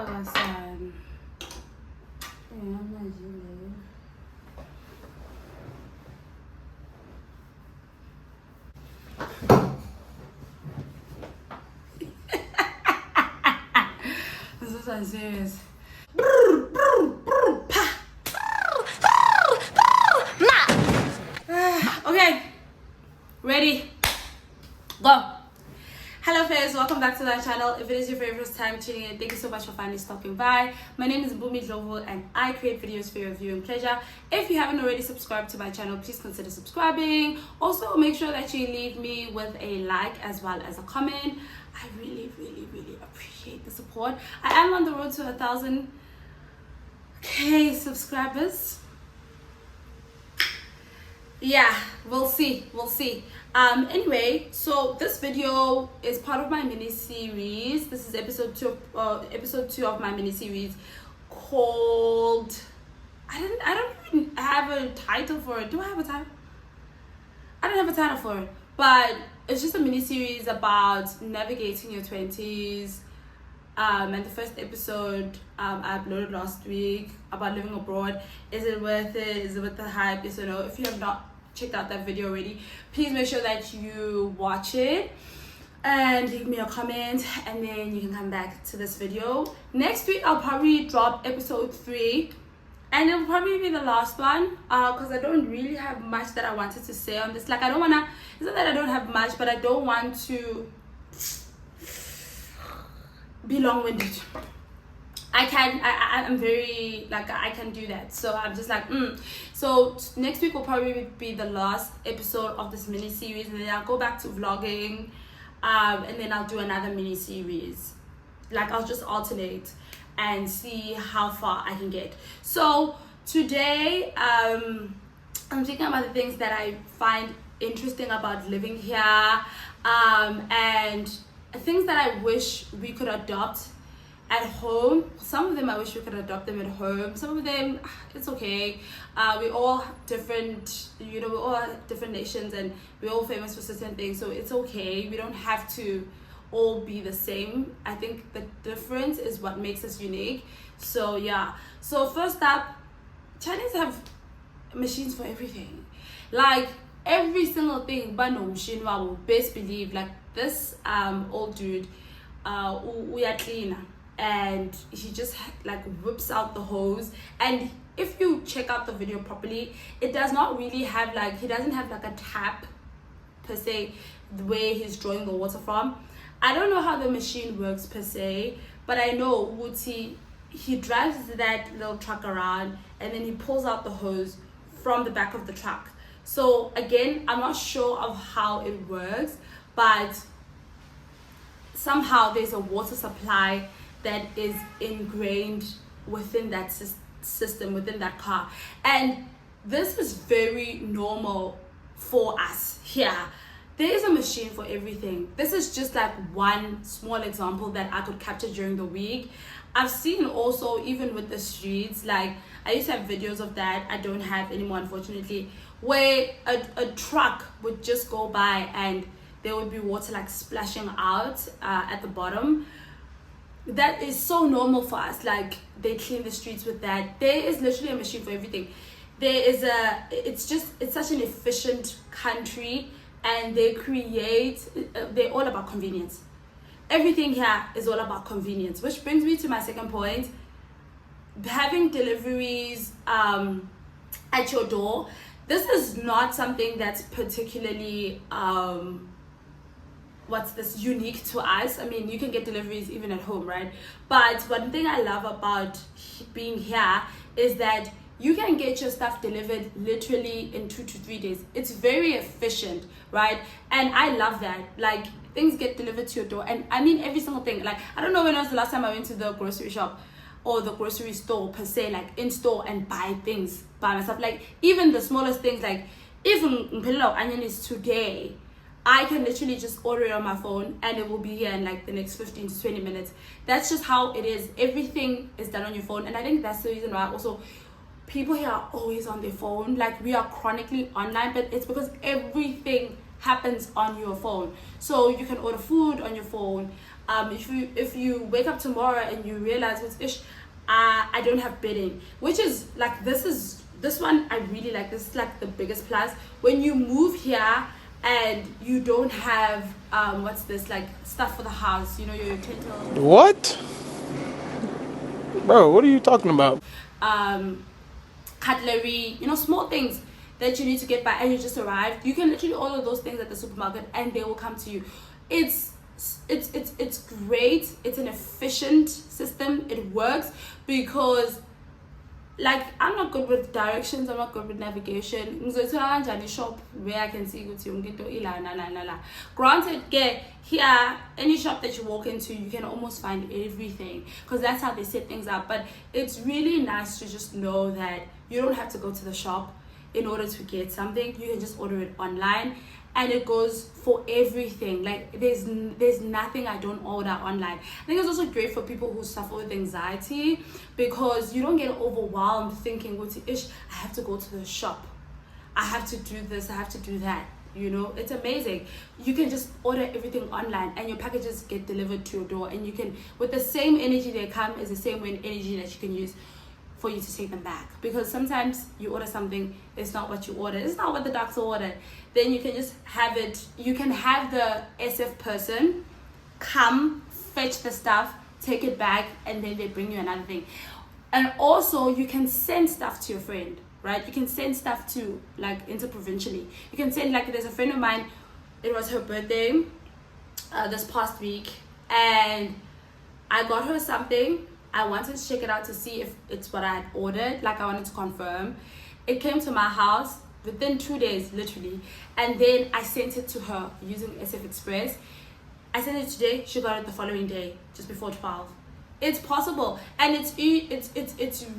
son. This is unserious. Okay, ready, go. Hello friends, welcome back to our channel. If it is your favorite time tuning in, thank you so much for finally stopping by. My name is Mpumi Ndhlovu and I create videos for your viewing pleasure. If you haven't already subscribed to my channel, please consider subscribing. Also make sure that you leave me with a like as well as a comment. I really appreciate the support. I am on the road to 1,000K subscribers. Yeah, we'll see. Anyway, so this video is part of my mini series. This is episode two of my mini series called I don't even have a title for it. Do I have a title? I don't have a title for it, but it's just a mini series about navigating your 20s. And the first episode I uploaded last week about living abroad. Is it worth it? Is it worth the hype? Yes or no? If you have not checked out that video already, please make sure that you watch it and leave me a comment, and then you can come back to this video. Next week I'll probably drop episode 3, and it'll probably be the last one because I don't really have much that I wanted to say on this. Like, I don't want to, it's not that I don't have much, but I don't want to be long-winded. I'm very, like, I can do that. So I'm just like, So next week will probably be the last episode of this mini series, and then I'll go back to vlogging, and then I'll do another mini series. Like, I'll just alternate and see how far I can get. So today, I'm thinking about the things that I find interesting about living here, and things that I wish we could adopt at home. Some of them I wish we could adopt them at home. Some of them, it's okay. We all different, we all have different nations, and we're all famous for certain things, so it's okay. We don't have to all be the same. I think the difference is what makes us unique. So yeah. So first up, Chinese have machines for everything. Like, every single thing, but no machine, I will best believe. Like, this old dude, we are cleaner, and he just like whips out the hose, and if you check out the video properly, it does not really have, like, he doesn't have like a tap per se where he's drawing the water from. I don't know how the machine works per se, but I know Wuti, he drives that little truck around and then he pulls out the hose from the back of the truck. So again, I'm not sure of how it works, but somehow there's a water supply that is ingrained within that system, within that car. And this is very normal for us here. There is a machine for everything. This is just like one small example that I could capture during the week. I've seen also, even with the streets, like, I used to have videos of that. I don't have anymore, unfortunately, where a truck would just go by and there would be water like splashing out at the bottom. That is so normal for us. Like, they clean the streets with that. There is literally a machine for everything. It's such an efficient country, and they're all about convenience. Everything here is all about convenience, which brings me to my second point. Having deliveries at your door. This is not something that's particularly unique to us. I mean, you can get deliveries even at home, right? But one thing I love about being here is that you can get your stuff delivered literally in 2 to 3 days. It's very efficient, right? And I love that. Like, things get delivered to your door, and I mean every single thing. Like, I don't know when was the last time I went to the grocery shop or the grocery store per se, like in store, and buy things by myself. Like, even the smallest things, like even mpilo onion is today, I can literally just order it on my phone and it will be here in like the next 15 to 20 minutes. That's just how it is. Everything is done on your phone, and I think that's the reason why also people here are always on their phone. Like, we are chronically online, but it's because everything happens on your phone. So you can order food on your phone, if you wake up tomorrow and you realize with ish, I don't have bedding, which is like this one I really like. This is like the biggest plus. When you move here and you don't have what's this, like stuff for the house, you know, your utensils. What? Bro, what are you talking about? Cutlery, you know, small things that you need to get by, and you just arrived. You can literally order those things at the supermarket and they will come to you. It's great. It's an efficient system. It works because, like, I'm not good with directions, I'm not good with navigation. Shop where I can see granted, here any shop that you walk into, you can almost find everything because that's how they set things up. But it's really nice to just know that you don't have to go to the shop in order to get something. You can just order it online, and it goes for everything. Like, there's nothing I don't order online. I think it's also great for people who suffer with anxiety because you don't get overwhelmed thinking, I have to go to the shop, I have to do this, I have to do that. You know, it's amazing. You can just order everything online and your packages get delivered to your door, and you can, with the same energy they come, is the same energy that you can use for you to take them back. Because sometimes you order something, it's not what you ordered, it's not what the doctor ordered. Then you can just have it, you can have the SF person come fetch the stuff, take it back, and then they bring you another thing. And also you can send stuff to your friend, right? You can send stuff to, like, interprovincially. You can send, like, there's a friend of mine, it was her birthday this past week, and I got her something. I wanted to check it out to see if it's what I had ordered. Like, I wanted to confirm. It came to my house within 2 days, literally. And then I sent it to her using SF Express. I sent it today. She got it the following day, just before 12. It's possible, and it's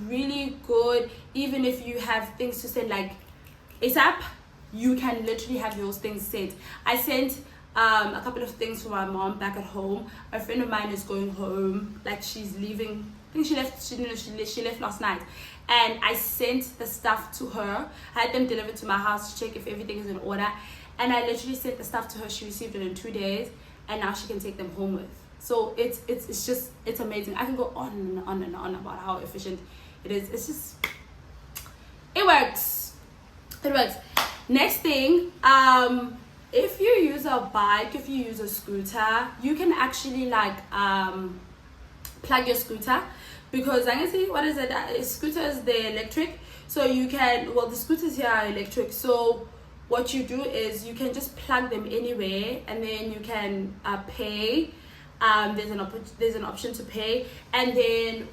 really good. Even if you have things to send, like ASAP, you can literally have those things sent. I sent a couple of things for my mom back at home. A friend of mine is going home, like, she's leaving. I think she left last night, and I sent the stuff to her. I had them delivered to my house to check if everything is in order, and I literally sent the stuff to her. She received it in 2 days, and now she can take them home with. So it's amazing. I can go on and on and on about how efficient it is. It's just, it works. Next thing, if you use a bike, if you use a scooter, you can actually, like, plug your scooter, because I can see, what is it? Scooters, they're electric, so you can, well, the scooters here are electric, so what you do is you can just plug them anywhere, and then you can pay. There's an option to pay, and then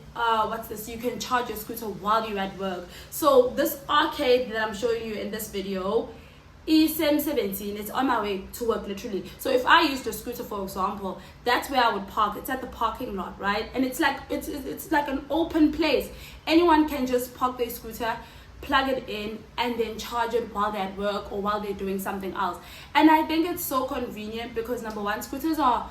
you can charge your scooter while you're at work. So this arcade that I'm showing you in this video is M17. It's on my way to work, literally. So if I used a scooter, for example, that's where I would park. It's at the parking lot, right? And it's like it's like an open place. Anyone can just park their scooter, plug it in, and then charge it while they're at work or while they're doing something else. And I think it's so convenient because, number one, scooters are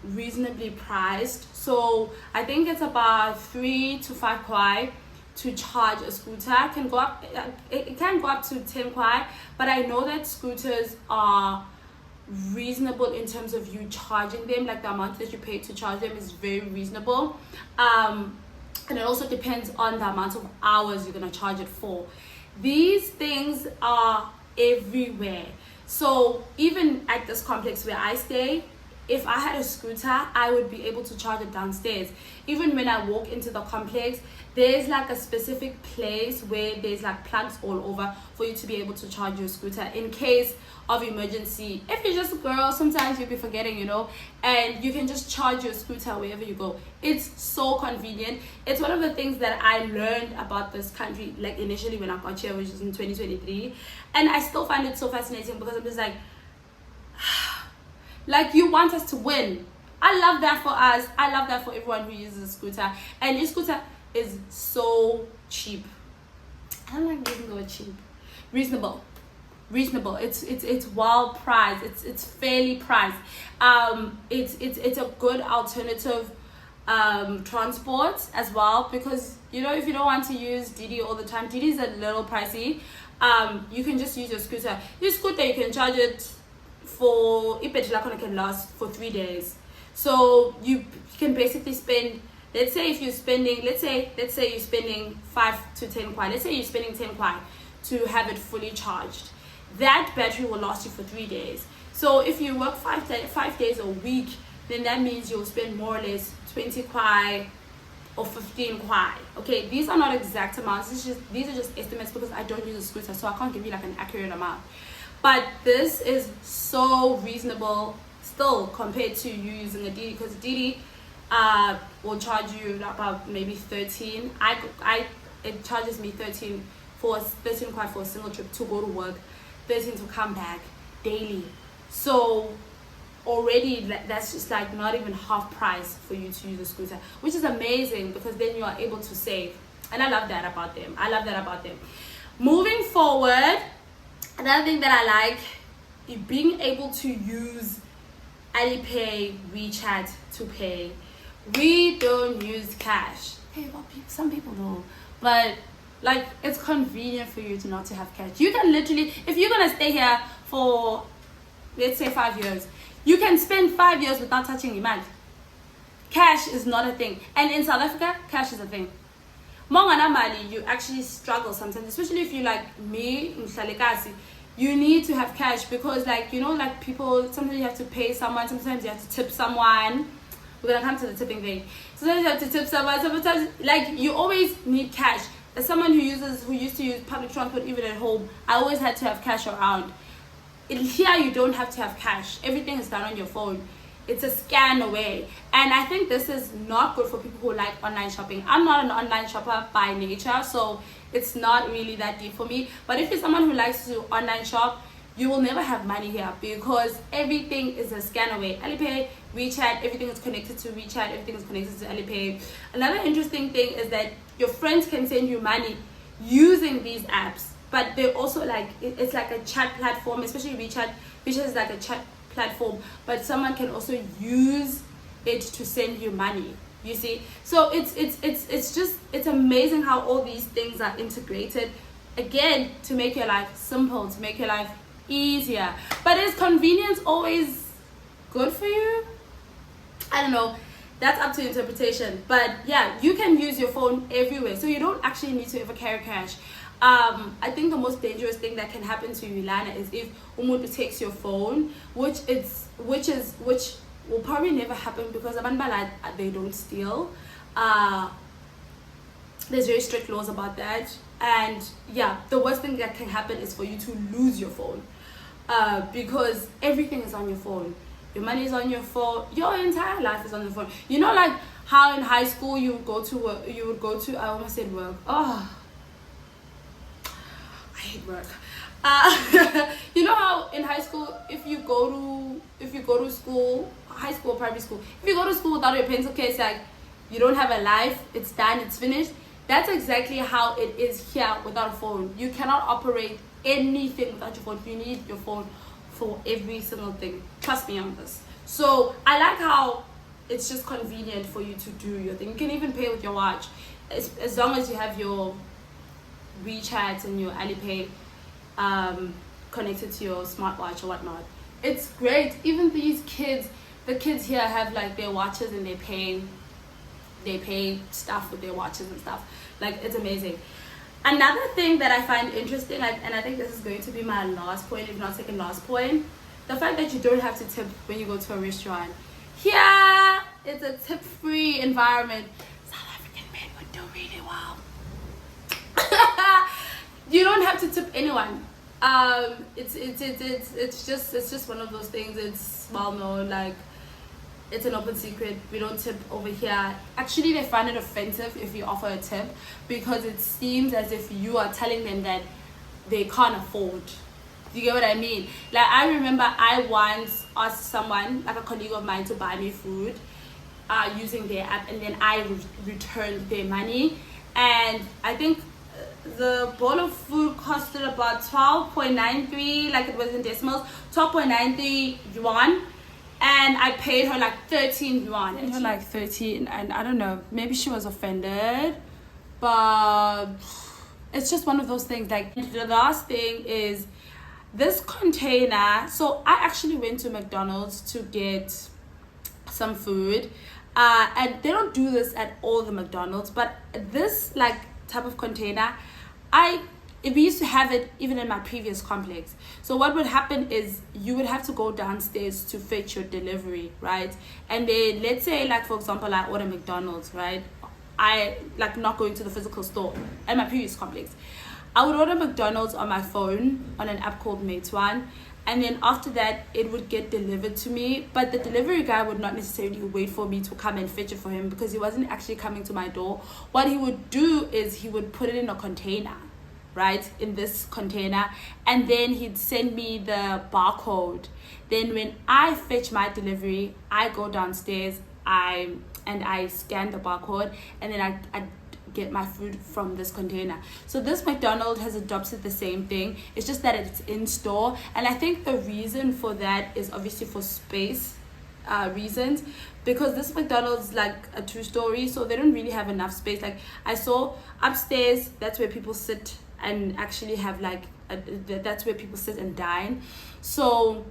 reasonably priced. So I think it's about 3 to 5 kwai to charge a scooter. It can go up to 10 kwai, but I know that scooters are reasonable in terms of you charging them. Like, the amount that you pay to charge them is very reasonable, and it also depends on the amount of hours you're gonna charge it for. These things are everywhere. So even at this complex where I stay, if I had a scooter, I would be able to charge it downstairs. Even when I walk into the complex, there's like a specific place where there's like plugs all over for you to be able to charge your scooter in case of emergency. If you're just a girl, sometimes you'll be forgetting, you know, and you can just charge your scooter wherever you go. It's so convenient. It's one of the things that I learned about this country, like initially when I got here, which is in 2023, and I still find it so fascinating because I'm just like you want us to win. I love that for us. I love that for everyone who uses a scooter. And your scooter is so cheap. I don't like using the word cheap. Reasonable. It's well priced. It's fairly priced. It's a good alternative transport as well, because, you know, if you don't want to use Didi all the time, Didi is a little pricey. You can just use your scooter. Your scooter, you can charge it for, it can last for 3 days. So you can basically spend, let's say if you're spending, let's say you're spending 5 to 10 kwai. Let's say you're spending 10 kwai to have it fully charged. That battery will last you for 3 days. So if you work 5 days a week, then that means you'll spend more or less 20 kwai or 15 kwai. Okay, these are not exact amounts. These are just estimates because I don't use a scooter, so I can't give you like an accurate amount. But this is so reasonable still compared to you using a Didi, because Didi will charge you about maybe 13. It charges me 13 kwai for a single trip to go to work, 13 to come back daily. So already that's just like not even half price for you to use a scooter, which is amazing because then you are able to save, and I love that about them. Moving forward, another thing that I like is being able to use Alipay, WeChat to pay. We don't use cash. Hey, well, some people do, but like it's convenient for you to not to have cash. You can literally, if you're gonna stay here for, let's say 5 years, you can spend 5 years without touching your money. Cash is not a thing, and in South Africa, cash is a thing. Mongana mali, you actually struggle sometimes, especially if you like me, Mhlalekazi. You need to have cash because, like, you know, like people, sometimes you have to pay someone, sometimes you have to tip someone. We're gonna come to the tipping thing. Sometimes you have to tip someone, sometimes like you always need cash. As someone who used to use public transport even at home, I always had to have cash around. Here you don't have to have cash. Everything is done on your phone. It's a scan away. And I think this is not good for people who like online shopping. I'm not an online shopper by nature, so it's not really that deep for me. But if you're someone who likes to online shop, you will never have money here because everything is a scan away. Alipay, WeChat, everything is connected to WeChat, everything is connected to Alipay. Another interesting thing is that your friends can send you money using these apps, but they're also like, it's like a chat platform, especially WeChat. WeChat is like a chat platform, but someone can also use it to send you money, you see. So it's amazing how all these things are integrated, again, to make your life simple, to make your life easier. But is convenience always good for you? I don't know, that's up to interpretation. But yeah, you can use your phone everywhere, so you don't actually need to ever carry cash. I think the most dangerous thing that can happen to you, Lana, is if umuntu takes your phone, which will probably never happen because abantu they don't steal. There's very strict laws about that, and yeah, the worst thing that can happen is for you to lose your phone, because everything is on your phone. Your money is on your phone. Your entire life is on your phone. You know, like how in high school you would go to work. I almost said work. Oh, I hate work. You know how in high school, if you go to school, high school or primary school, if you go to school without your pencil case, like you don't have a life. It's done. It's finished. That's exactly how it is here without a phone. You cannot operate anything without your phone. You need your phone for every single thing. Trust me on this. So I like how it's just convenient for you to do your thing. You can even pay with your watch, as long as you have your WeChat and your Alipay connected to your smartwatch or whatnot. It's great. Even these kids, the kids here have like their watches and they pay stuff with their watches and stuff. Like, it's amazing. Another thing that I find interesting, and I think this is going to be my last point, if not second last point, the fact that you don't have to tip when you go to a restaurant. Here, it's a tip-free environment. South African men would do really well. You don't have to tip anyone. It's just one of those things. It's well known, like it's an open secret. We don't tip over here. Actually, they find it offensive if you offer a tip because it seems as if you are telling them that they can't afford. Do you get what I mean? Like, I remember I once asked someone, like a colleague of mine, to buy me food using their app, and then I returned their money, and I think the bowl of food costed about 12.93, like it was in decimals, 12.93 yuan, and I paid her like 13 yuan. And her like 13, and I don't know, maybe she was offended, but it's just one of those things. Like, the last thing is this container. So I actually went to McDonald's to get some food, and they don't do this at all the McDonald's, but this like type of container, we used to have it even in my previous complex. So what would happen is you would have to go downstairs to fetch your delivery, right? And then let's say, like, for example, I order McDonald's, right? I like not going to the physical store at my previous complex. I would order McDonald's on my phone on an app called Meituan, and then after that it would get delivered to me, but the delivery guy would not necessarily wait for me to come and fetch it for him, because he wasn't actually coming to my door. What he would do is he would put it in a container, right, in this container, and then he'd send me the barcode. Then when I fetch my delivery, I go downstairs, I scan the barcode, and then I get my food from this container. So this McDonald's has adopted the same thing. It's just that it's in store, and I think the reason for that is obviously for space reasons, because this McDonald's is like a 2-story, so they don't really have enough space. Like I saw upstairs, that's where people sit and actually have like that's where people sit and dine. So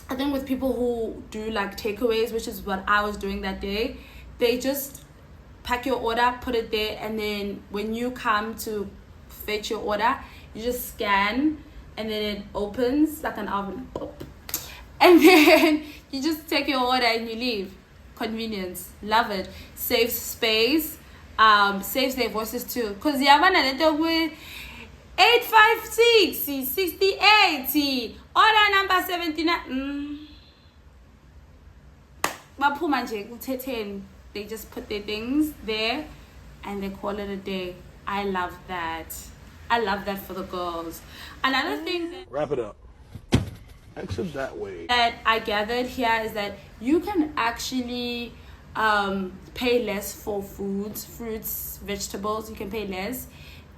I think with people who do like takeaways, which is what I was doing that day, they just pack your order, put it there, and then when you come to fetch your order, you just scan, and then it opens like an oven, and then you just take your order and you leave. Convenience, love it. Saves space, saves their voices too, because with 856 6080 order number 79 they just put their things there and they call it a day. I love that. I love that for the girls. Another thing wrap it up. Exit that way. That I gathered here is that you can actually pay less for foods, fruits, vegetables. You can pay less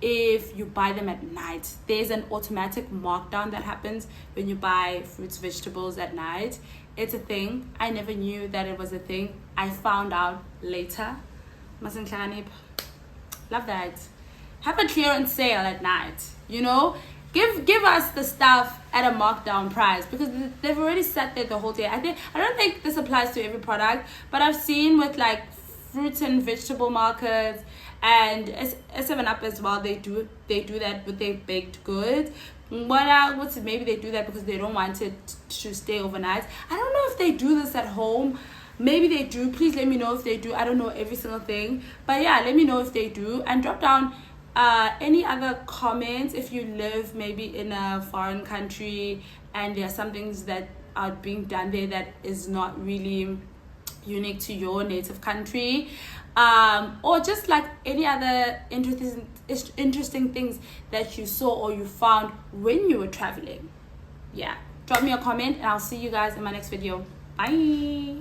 if you buy them at night. There's an automatic markdown that happens when you buy fruits, vegetables at night. It's a thing. I never knew that it was a thing. I found out later. Love that. Have a clearance sale at night, you know? Give us the stuff at a markdown price, because they've already sat there the whole day. I don't think this applies to every product, but I've seen with like fruits and vegetable markets and S7up as well, they do that with their baked goods. Maybe they do that because they don't want it to stay overnight. I don't know if they do this at home. Maybe they do. Please let me know if they do. I don't know every single thing, but yeah, let me know if they do, and drop down any other comments if you live maybe in a foreign country and there are some things that are being done there that is not really unique to your native country, or just like any other interesting things that you saw or you found when you were traveling. Yeah, drop me a comment and I'll see you guys in my next video. Bye.